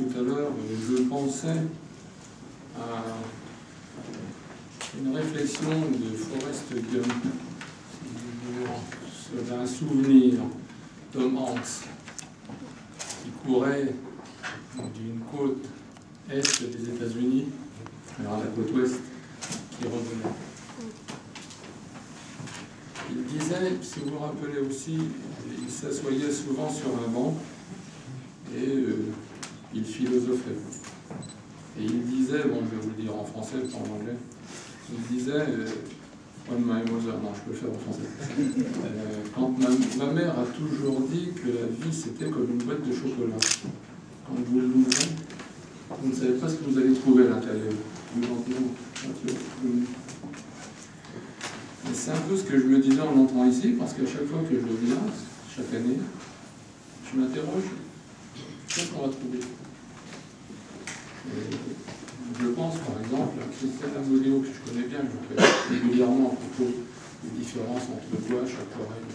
tout à l'heure, je pensais à une réflexion de Forrest Gump. C'est un souvenir Tom Hanks qui courait d'une côte est des États-Unis vers la côte ouest, qui revenait. Il disait, si vous vous rappelez aussi, il s'assoyait souvent sur un banc et il philosophait. Et il disait, bon, je vais vous le dire en français, pas en anglais, il disait, when my mother, non, je peux le faire en français, quand ma mère a toujours dit que la vie c'était comme une boîte de chocolat. Quand vous l'ouvrez, vous ne savez pas ce que vous allez trouver à l'intérieur. Et c'est un peu ce que je me disais en entrant ici, parce qu'à chaque fois que je viens, chaque année, je m'interroge, qu'est-ce qu'on va trouver? Et je pense par exemple à Christiane Amodio, que je connais bien, je vous fais régulièrement à propos des différences entre gouache, aquarelle.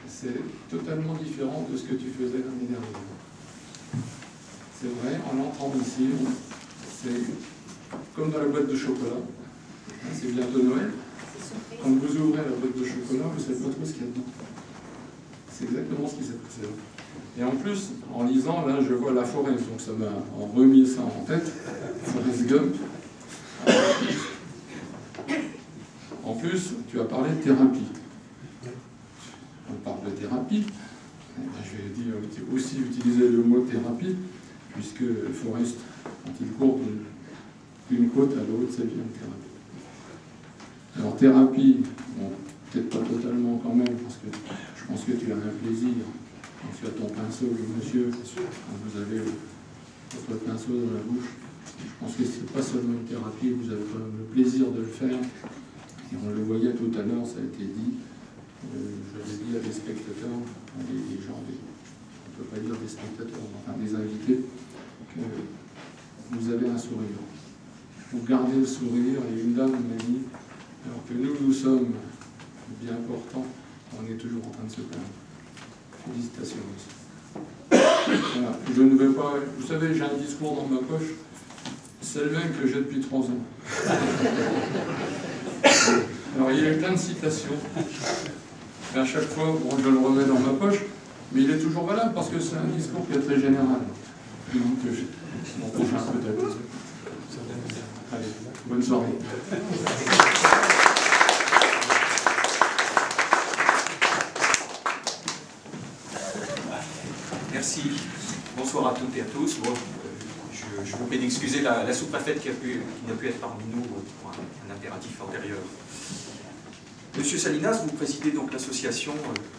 C'est totalement différent de ce que tu faisais l'année dernière. C'est vrai, en entrant ici, c'est comme dans la boîte de chocolat. C'est bientôt Noël. Quand vous ouvrez la boîte de chocolat, vous ne savez pas trop ce qu'il y a dedans. C'est exactement ce qui s'est passé. Et en plus, en lisant, là, je vois la forêt, donc ça m'a remis ça en tête. Forrest Gump. En plus, tu as parlé de thérapie. On parle de thérapie. Je vais dire aussi utiliser le mot thérapie, puisque Forrest, quand il court d'une côte à l'autre, ça devient une thérapie. Alors thérapie, bon, peut-être pas totalement quand même, parce que je pense que tu as un plaisir. Quand tu as ton pinceau, monsieur, quand vous avez votre pinceau dans la bouche, je pense que c'est pas seulement une thérapie, vous avez quand même le plaisir de le faire. Et on le voyait tout à l'heure, ça a été dit, je l'ai dit à des spectateurs, à des gens, on ne peut pas dire des spectateurs, enfin des invités, que vous avez un sourire. Vous gardez le sourire, et une dame m'a dit, alors que nous sommes bien portants, on est toujours en train de se plaindre. Félicitations aussi. Voilà. Je ne vais pas... Vous savez, j'ai un discours dans ma poche, c'est le même que j'ai depuis 3 ans. Alors, il y a eu plein de citations. Et à chaque fois, bon, je le remets dans ma poche, mais il est toujours valable parce que c'est un discours qui est très général. Donc, mon prochain peut-être. Allez, bonne soirée. Merci. Bonsoir à toutes et à tous. Bon, je vous prie d'excuser la sous-préfète qui n'a pu être parmi nous pour un impératif antérieur. Monsieur Salinas, vous présidez donc l'association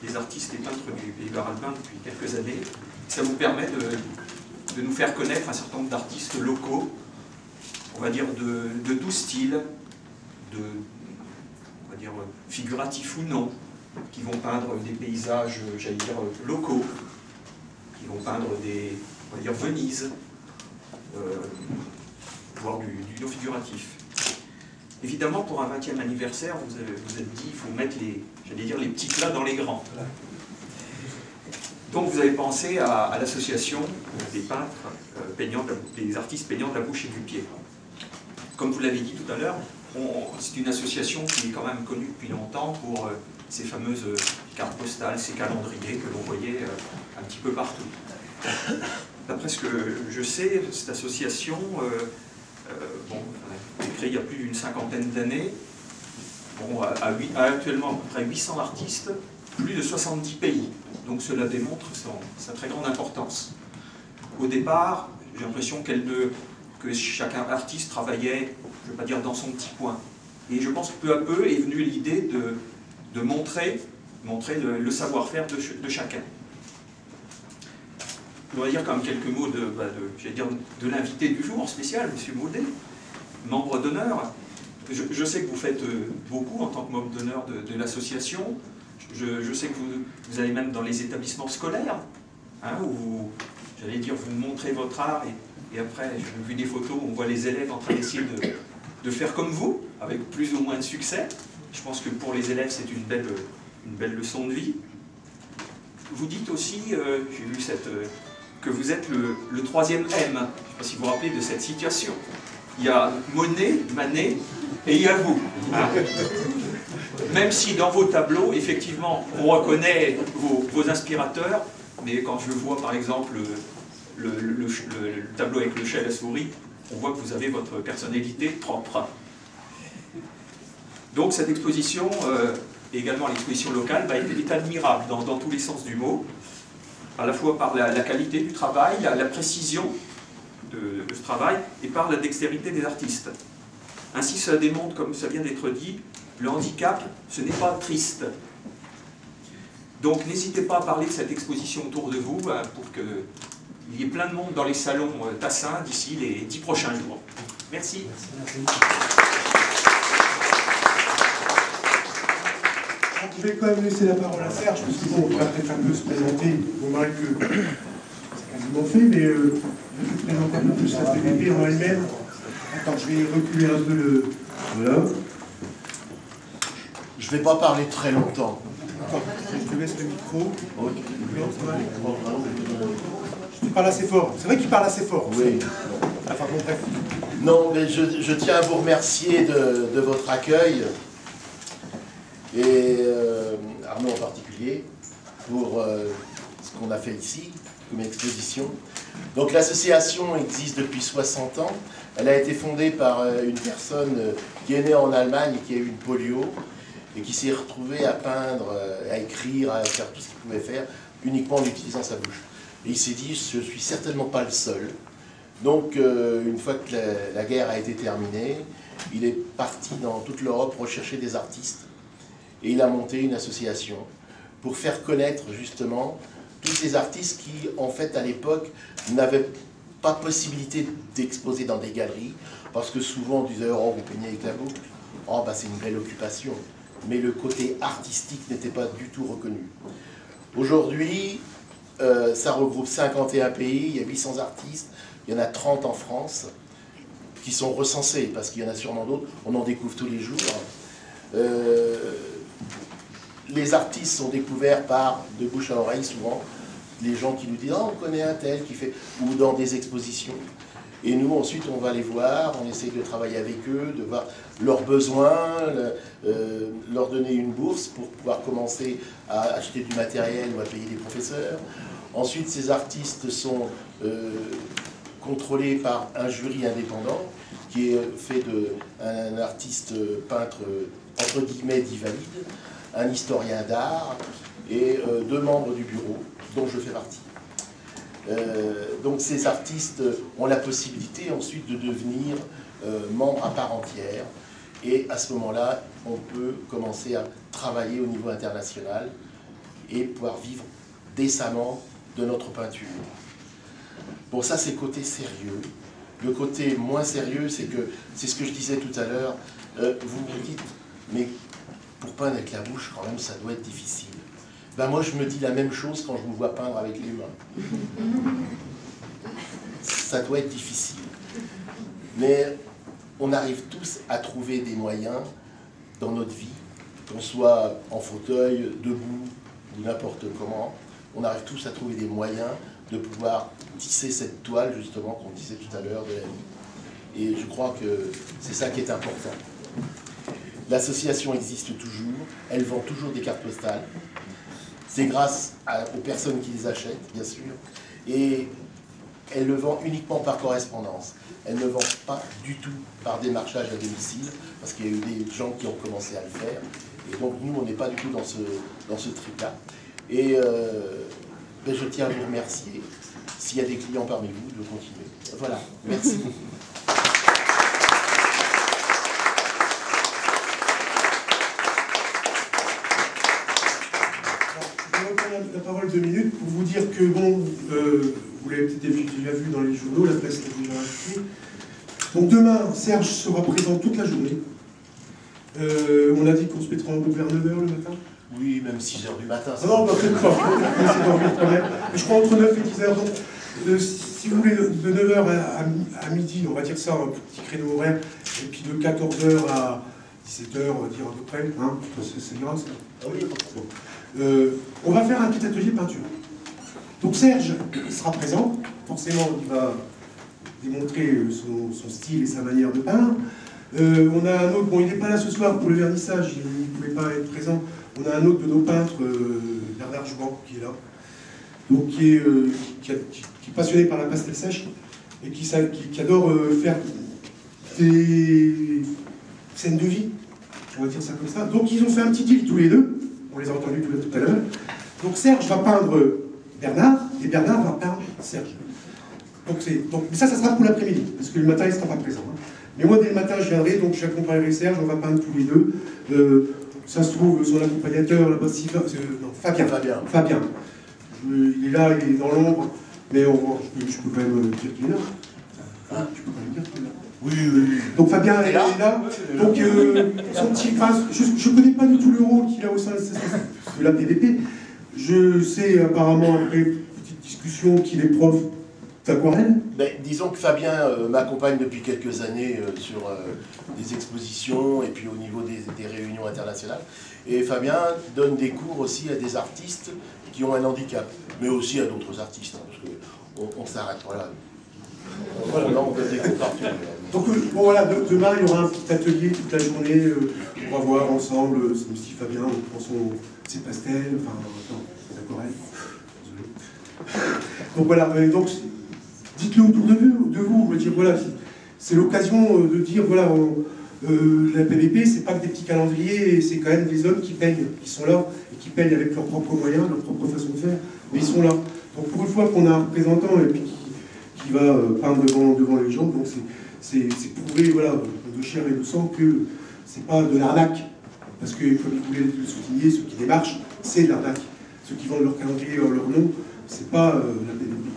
des artistes et peintres du Pays Bar-Alpin depuis quelques années. Ça vous permet de nous faire connaître un certain nombre d'artistes locaux, on va dire de tout style, on va dire figuratifs ou non, qui vont peindre des paysages, j'allais dire, locaux, qui vont peindre des, on va dire, Venise, voire du non figuratif. Évidemment, pour un 20e anniversaire, vous êtes dit, il faut mettre les petits plats dans les grands. Donc vous avez pensé à l'association des peintres, des artistes peignant de la bouche et du pied. Comme vous l'avez dit tout à l'heure, c'est une association qui est quand même connue depuis longtemps pour ces fameuses cartes postales, ces calendriers que l'on voyait un petit peu partout. D'après ce que je sais, cette association a été créée il y a plus d'une 50aine d'années, a actuellement à peu près 800 artistes, plus de 70 pays. Donc cela démontre sa très grande importance. Au départ, j'ai l'impression que chaque artiste travaillait, je ne vais pas dire dans son petit coin. Et je pense que peu à peu est venue l'idée de montrer le savoir-faire de chacun. Je voudrais dire quand même quelques mots de l'invité du jour spécial, M. Maudet, membre d'honneur. Je sais que vous faites beaucoup en tant que membre d'honneur de l'association. Je sais que vous allez même dans les établissements scolaires, hein, où vous montrez votre art, et après, j'ai vu des photos où on voit les élèves en train d'essayer de faire comme vous, avec plus ou moins de succès. Je pense que pour les élèves, c'est une belle leçon de vie. Vous dites aussi, j'ai lu que vous êtes le troisième M. Je ne sais pas si vous vous rappelez de cette situation. Il y a Monet, Manet, et il y a vous. Hein. Même si dans vos tableaux, effectivement, on reconnaît vos inspirateurs, mais quand je vois par exemple le tableau avec le chat et la souris, on voit que vous avez votre personnalité propre. Donc cette exposition, et également l'exposition locale, est admirable dans tous les sens du mot, à la fois par la qualité du travail, la précision de ce travail, et par la dextérité des artistes. Ainsi, cela démontre, comme ça vient d'être dit, le handicap, ce n'est pas triste. Donc n'hésitez pas à parler de cette exposition autour de vous pour qu'il y ait plein de monde dans les salons Tassin d'ici les 10 prochains jours. Merci. Je vais quand même laisser la parole à Serge, parce que bon, on va peut-être un peu se présenter, on voit que c'est quasiment fait, mais je vais te présenter un peu plus la PVP en elle-même. Attends, je vais reculer un peu le... Voilà. Je ne vais pas parler très longtemps. Attends, je te laisse le micro. Tu parles assez fort. C'est vrai qu'il parle assez fort. Oui. Enfin bon, bref. Non, mais je tiens à vous remercier de votre accueil, et Arnaud en particulier, pour ce qu'on a fait ici, comme exposition. Donc l'association existe depuis 60 ans. Elle a été fondée par une personne qui est née en Allemagne et qui a eu une polio, et qui s'est retrouvée à peindre, à écrire, à faire tout ce qu'il pouvait faire, uniquement en utilisant sa bouche. Et il s'est dit, je ne suis certainement pas le seul. Donc, une fois que la guerre a été terminée, il est parti dans toute l'Europe rechercher des artistes. Et il a monté une association pour faire connaître justement tous ces artistes qui, en fait, à l'époque, n'avaient pas possibilité d'exposer dans des galeries, parce que souvent on disait, oh, vous peignez avec la boucle, oh, bah, c'est une belle occupation. Mais le côté artistique n'était pas du tout reconnu. Aujourd'hui, ça regroupe 51 pays, il y a 800 artistes, il y en a 30 en France, qui sont recensés, parce qu'il y en a sûrement d'autres, on en découvre tous les jours. Les artistes sont découverts par de bouche à oreille souvent, les gens qui nous disent « oh, on connaît un tel qui fait », ou dans des expositions. Et nous, ensuite, on va les voir, on essaye de travailler avec eux, de voir leurs besoins, leur donner une bourse pour pouvoir commencer à acheter du matériel ou à payer des professeurs. Ensuite, ces artistes sont contrôlés par un jury indépendant qui est fait d'un artiste peintre, entre guillemets, dit valide, un historien d'art et 2 membres du bureau, dont je fais partie. Donc ces artistes ont la possibilité ensuite de devenir membres à part entière, et à ce moment-là, on peut commencer à travailler au niveau international et pouvoir vivre décemment de notre peinture. Bon, ça c'est le côté sérieux. Le côté moins sérieux, c'est ce que je disais tout à l'heure, vous me dites, mais pour peindre avec la bouche, quand même, ça doit être difficile. Ben moi, je me dis la même chose quand je vous vois peindre avec les mains. Ça doit être difficile. Mais on arrive tous à trouver des moyens dans notre vie, qu'on soit en fauteuil, debout ou n'importe comment, on arrive tous à trouver des moyens de pouvoir tisser cette toile, justement, qu'on disait tout à l'heure, de la vie. Et je crois que c'est ça qui est important. L'association existe toujours, elle vend toujours des cartes postales. C'est grâce aux personnes qui les achètent, bien sûr, et elle le vend uniquement par correspondance. Elle ne vend pas du tout par démarchage à domicile, parce qu'il y a eu des gens qui ont commencé à le faire, et donc nous, on n'est pas du tout dans ce trip-là. Et ben, je tiens à vous remercier, s'il y a des clients parmi vous, de continuer. Voilà, merci. La parole 2 minutes pour vous dire que, bon, vous l'avez peut-être déjà vu dans les journaux, la presse l'a déjà inscrit. Donc demain, Serge sera présent toute la journée. On a dit qu'on se mettra en route vers 9h le matin. Oui, même 6h du matin. Non, bah, peut-être pas. On va essayer d'en quand même. Je crois entre 9 et 10h. Donc, si vous voulez, de 9h à midi, on va dire ça, un petit créneau horaire, et puis de 14h à 17h, on va dire à peu près. Hein, c'est grave, ça. Ah oui, on va faire un petit atelier peinture. Donc Serge sera présent, forcément il va démontrer son style et sa manière de peindre. On a un autre, bon il n'est pas là ce soir pour le vernissage, il ne pouvait pas être présent. On a un autre de nos peintres, Bernard Jouban, qui est là, donc qui est passionné par la pastel sèche et qui adore faire des scènes de vie, on va dire ça comme ça. Donc ils ont fait un petit deal tous les deux, on les a entendus tout à l'heure. Donc Serge va peindre Bernard, et Bernard va peindre Serge. Donc ça sera pour l'après-midi, parce que le matin, il ne sera pas présent. Hein. Mais moi, dès le matin, je viendrai, donc j'accompagnerai Serge, on va peindre tous les deux. Ça se trouve, son accompagnateur, là-bas, Fabien. Il est là, il est dans l'ombre, mais je peux quand même dire qu'il est là. Hein, tu peux quand même dire qu'il est là. Oui. Donc Fabien est là. Donc son petit, je ne connais pas du tout le rôle qu'il a au sein de la PVP. Je sais apparemment, après petite discussion, qu'il est prof d'aquarelle. Disons que Fabien m'accompagne depuis quelques années sur des expositions et puis au niveau des réunions internationales. Et Fabien donne des cours aussi à des artistes qui ont un handicap, mais aussi à d'autres artistes, hein, parce qu'on s'arrête, voilà. On donne des cours partout. Donc bon, voilà, demain il y aura un petit atelier toute la journée, on va voir ensemble, si Fabien prend ses pastels, enfin, ses aquarelles. Donc voilà, donc dites-le autour de vous, me dire voilà, c'est l'occasion de dire voilà, la PVP, c'est pas que des petits calendriers, c'est quand même des hommes qui peignent, qui sont là, et qui peignent avec leurs propres moyens, leur propre façon de faire, mais ils sont là. Donc pour une fois qu'on a un représentant et puis qui va peindre devant les gens, donc c'est prouver voilà, de chair et de sang que c'est pas de l'arnaque, parce que comme vous voulez le souligner, ceux qui démarchent, c'est de l'arnaque. Ceux qui vendent leur calendrier leur nom, c'est pas la PVP.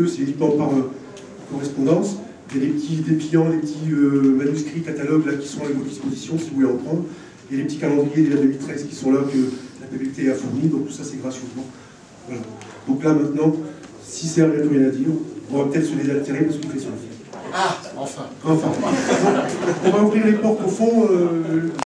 Eux, c'est uniquement par correspondance. Il y a des petits dépliants, des petits manuscrits, catalogues là, qui sont à votre disposition si vous voulez en prendre. Et les petits calendriers de la 2013 qui sont là, que la PVT a fourni. Donc tout ça, c'est gracieusement. Voilà. Donc là, maintenant, si c'est bientôt rien à dire, on va peut-être se désaltérer parce qu'il fait soleil. Ah, enfin. Donc, on va ouvrir les portes au fond.